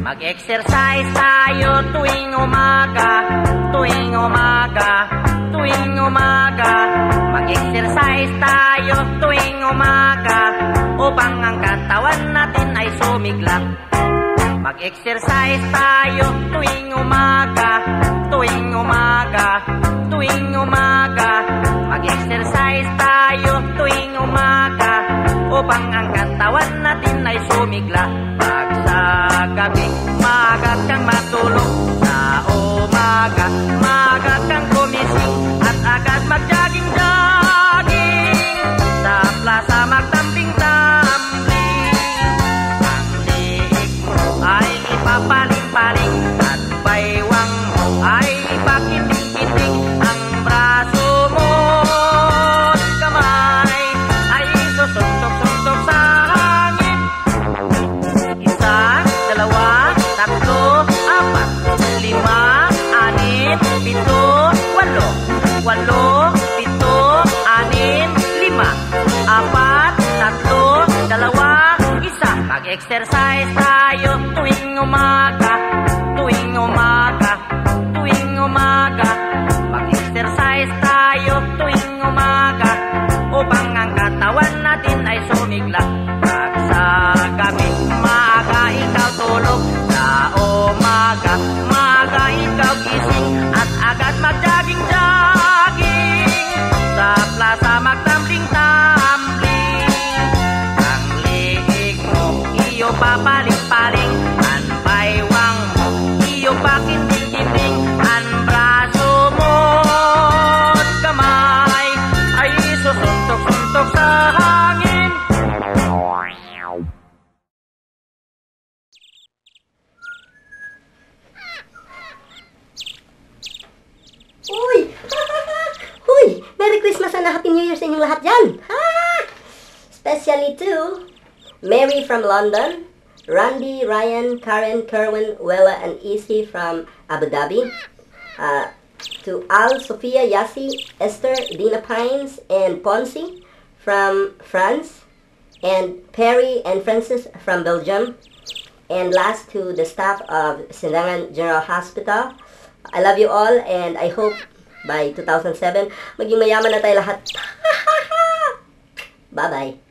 Mag-exercise tayo tuwing umaga, tuwing umaga, tuwing umaga. Mag-exercise tayo tuwing umaga upang ang katawan natin ay sumigla. Mag-exercise tayo tuwing umaga, tuwing umaga, tuwing umaga. Mag-exercise tayo tuwing umaga upang ang katawan natin ay sumigla. Pag sa gabi, maaga kang matulog. Sa umaga, maaga kang gumising at agad mag-jogging-jogging. Sa plaza magtambling-tambling. Ang liig mo ay ipapaling-paling at baywang mo ay ipakiting-kiting. Ang braso mo at kamay ay susuntok-suntok sa hangin. Isa, dalawa, tatlo, apat, lima, anim, pito, walo. Walo, pito, anim, lima, apat, tatlo, dalawa, isa. Mag-exercise tayo tuwing umaga, tuwing umaga, tuwing umaga. Mag-exercise tayo tuwing umaga upang ang katawan natin ay sumigla. Pag sa gabi, maaga ikaw tulog. Sa umaga, maaga ikaw gising at agad mag-jogging-jogging. Sa plaza magtambling-tambling. Ang liig mo, iyo papaling-paling. Ang baywang mo, iyo pakiting-kiting. Ang braso mo at kamay ay susuntok-suntok sa hangin. Uy! Uy! Merry Christmas and Happy New Year sa inyong lahat dyan! Ha! Especially to Mary from London, Randy, Ryan, Karen, Kerwin, Wella, and Isi from Abu Dhabi. To Al, Sophia, Yassi, Esther, Dina Pines, and Ponsi from France. And Perry and Francis from Belgium. And last to the staff of Silangan General Hospital. I love you all and I hope by 2007 maging mayaman na tayo lahat. Bye-bye.